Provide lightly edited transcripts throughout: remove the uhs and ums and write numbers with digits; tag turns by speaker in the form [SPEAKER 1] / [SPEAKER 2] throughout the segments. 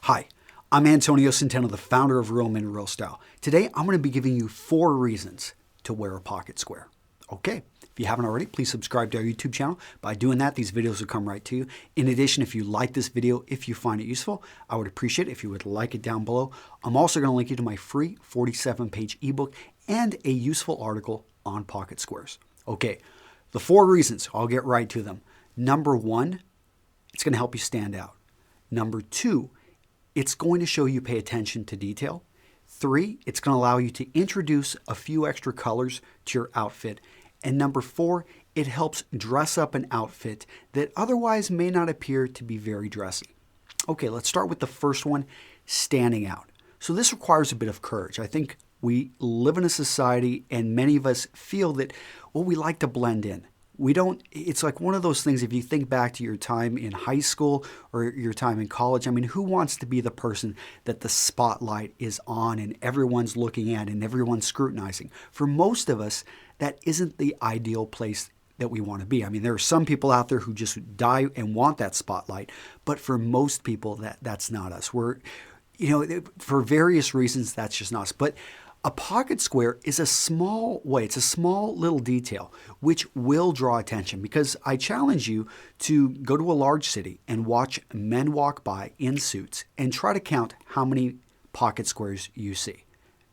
[SPEAKER 1] Hi, I'm Antonio Centeno, the founder of Real Men Real Style. Today, I'm going to be giving you 4 reasons to wear a pocket square. Okay, if you haven't already, please subscribe to our YouTube channel. By doing that, these videos will come right to you. In addition, if you like this video, if you find it useful, I would appreciate it if you would like it down below. I'm also going to link you to my free 47-page ebook and a useful article on pocket squares. Okay, the 4 reasons, I'll get right to them. Number 1, it's going to help you stand out. Number 2, it's going to show you pay attention to detail. 3, it's going to allow you to introduce a few extra colors to your outfit. And number 4, it helps dress up an outfit that otherwise may not appear to be very dressy. Okay, let's start with the first one, standing out. So this requires a bit of courage. I think we live in a society and many of us feel that, well, we like to blend in. It's like one of those things, if you think back to your time in high school or your time in college, I mean, who wants to be the person that the spotlight is on and everyone's looking at and everyone's scrutinizing? For most of us, that isn't the ideal place that we want to be. I mean, there are some people out there who just die and want that spotlight, but for most people, that's not us. For various reasons, that's just not us. But a pocket square is a small way, it's a small little detail which will draw attention, because I challenge you to go to a large city and watch men walk by in suits and try to count how many pocket squares you see.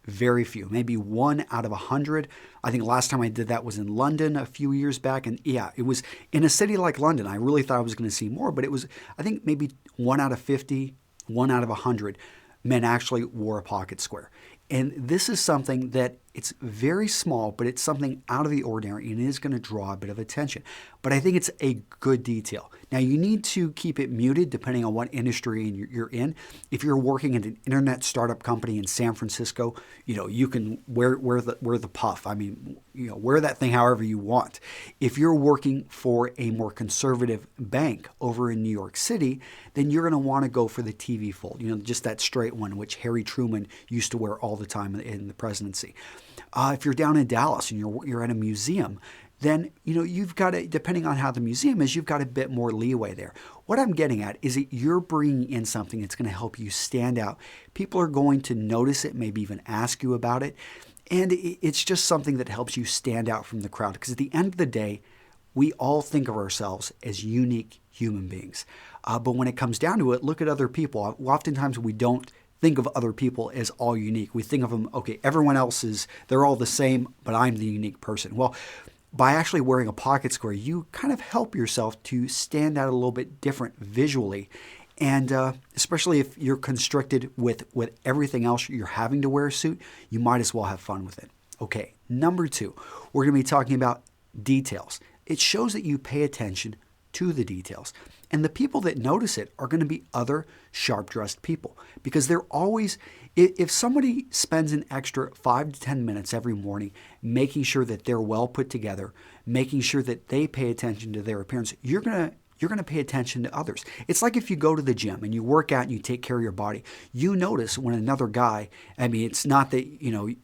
[SPEAKER 1] Very few, maybe 1 out of 100. I think last time I did that was in London a few years back. And yeah, it was in a city like London. I really thought I was going to see more, but it was, I think maybe 1 out of 50, 1 out of 100 men actually wore a pocket square. And this is something that it's very small, but it's something out of the ordinary and it is going to draw a bit of attention. But I think it's a good detail. Now, you need to keep it muted depending on what industry you're in. If you're working at an internet startup company in San Francisco, you can wear the puff. I mean, wear that thing however you want. If you're working for a more conservative bank over in New York City, then you're going to want to go for the TV fold, just that straight one, which Harry Truman used to wear all the time in the presidency. If you're down in Dallas and you're at a museum, then you've got to, depending on how the museum is, you've got a bit more leeway there. What I'm getting at is that you're bringing in something that's going to help you stand out. People are going to notice it, maybe even ask you about it, and it's just something that helps you stand out from the crowd, because at the end of the day, we all think of ourselves as unique human beings. But when it comes down to it, look at other people. Oftentimes we don't think of other people as all unique. We think of them, okay, everyone else they're all the same, but I'm the unique person. Well, by actually wearing a pocket square, you kind of help yourself to stand out a little bit different visually. And especially if you're constricted with everything else, you're having to wear a suit, you might as well have fun with it. Okay, number 2, we're going to be talking about details. It shows that you pay attention to the details. And the people that notice it are going to be other sharp-dressed people, because they're always, if somebody spends an extra 5 to 10 minutes every morning making sure that they're well put together, making sure that they pay attention to their appearance, you're going to pay attention to others. It's like if you go to the gym and you work out and you take care of your body, you notice when another guy, I mean, it's not that,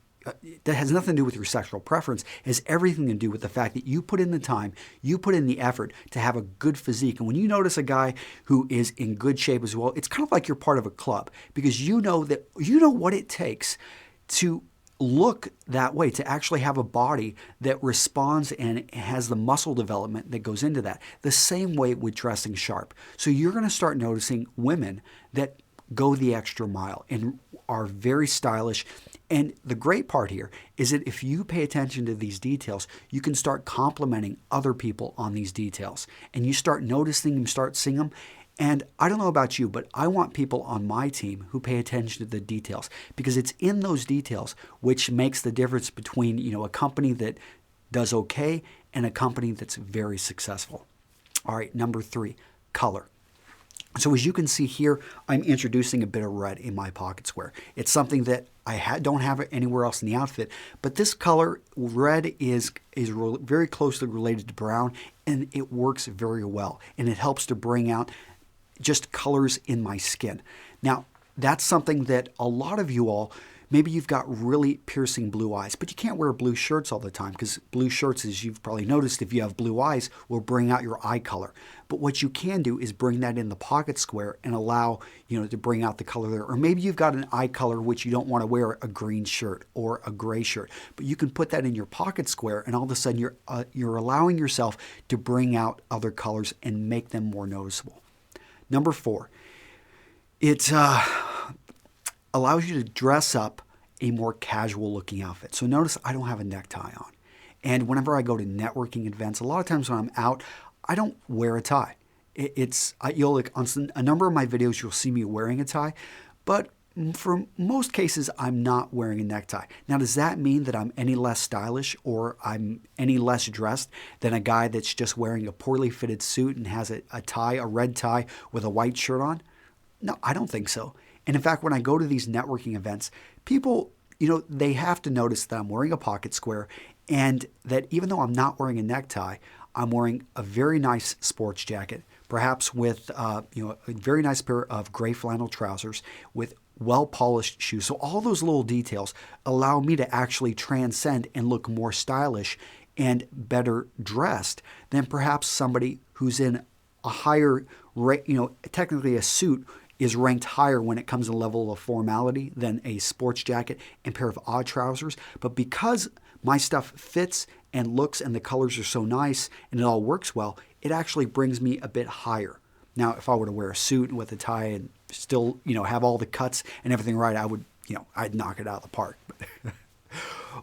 [SPEAKER 1] that has nothing to do with your sexual preference. It has everything to do with the fact that you put in the time, you put in the effort to have a good physique. And when you notice a guy who is in good shape as well, it's kind of like you're part of a club, because you know what it takes to look that way, to actually have a body that responds and has the muscle development that goes into that. The same way with dressing sharp. So you're going to start noticing women that go the extra mile and are very stylish. And the great part here is that if you pay attention to these details, you can start complimenting other people on these details. And you start noticing them, start seeing them. And I don't know about you, but I want people on my team who pay attention to the details, because it's in those details which makes the difference between, a company that does okay and a company that's very successful. All right, number 3, color. So as you can see here, I'm introducing a bit of red in my pocket square. It's something that I don't have it anywhere else in the outfit, but this color, red, is very closely related to brown, and it works very well, and it helps to bring out just colors in my skin. Now, that's something that a lot of you all Maybe you've got really piercing blue eyes, but you can't wear blue shirts all the time because blue shirts, as you've probably noticed, if you have blue eyes, will bring out your eye color. But what you can do is bring that in the pocket square and allow, to bring out the color there. Or maybe you've got an eye color which you don't want to wear a green shirt or a gray shirt, but you can put that in your pocket square, and all of a sudden you're allowing yourself to bring out other colors and make them more noticeable. Number 4, it allows you to dress up a more casual looking outfit. So notice I don't have a necktie on. And whenever I go to networking events, a lot of times when I'm out, I don't wear a tie. You'll on a number of my videos, you'll see me wearing a tie, but for most cases, I'm not wearing a necktie. Now, does that mean that I'm any less stylish or I'm any less dressed than a guy that's just wearing a poorly fitted suit and has a tie, a red tie with a white shirt on? No, I don't think so. And in fact, when I go to these networking events, people, they have to notice that I'm wearing a pocket square and that even though I'm not wearing a necktie, I'm wearing a very nice sports jacket, perhaps with a very nice pair of gray flannel trousers with well-polished shoes. So all those little details allow me to actually transcend and look more stylish and better dressed than perhaps somebody who's in a higher, technically a suit is ranked higher when it comes to level of formality than a sports jacket and pair of odd trousers. But because my stuff fits and looks and the colors are so nice and it all works well, it actually brings me a bit higher. Now, if I were to wear a suit with a tie and still, have all the cuts and everything right, I would, I'd knock it out of the park.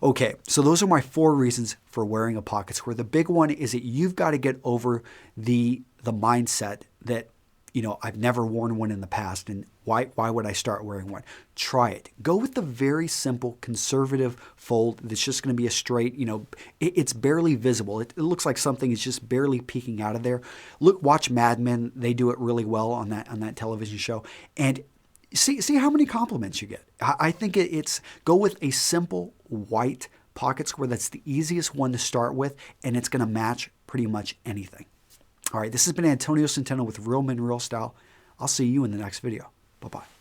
[SPEAKER 1] Okay, so those are my 4 reasons for wearing a pocket square. The big one is that you've got to get over the mindset that, I've never worn one in the past, and why would I start wearing one? Try it. Go with the very simple conservative fold that's just going to be a straight, it's barely visible. It looks like something is just barely peeking out of there. Watch Mad Men. They do it really well on that television show. And see how many compliments you get. I think it's go with a simple white pocket square. That's the easiest one to start with, and it's going to match pretty much anything. All right, this has been Antonio Centeno with Real Men, Real Style. I'll see you in the next video. Bye-bye.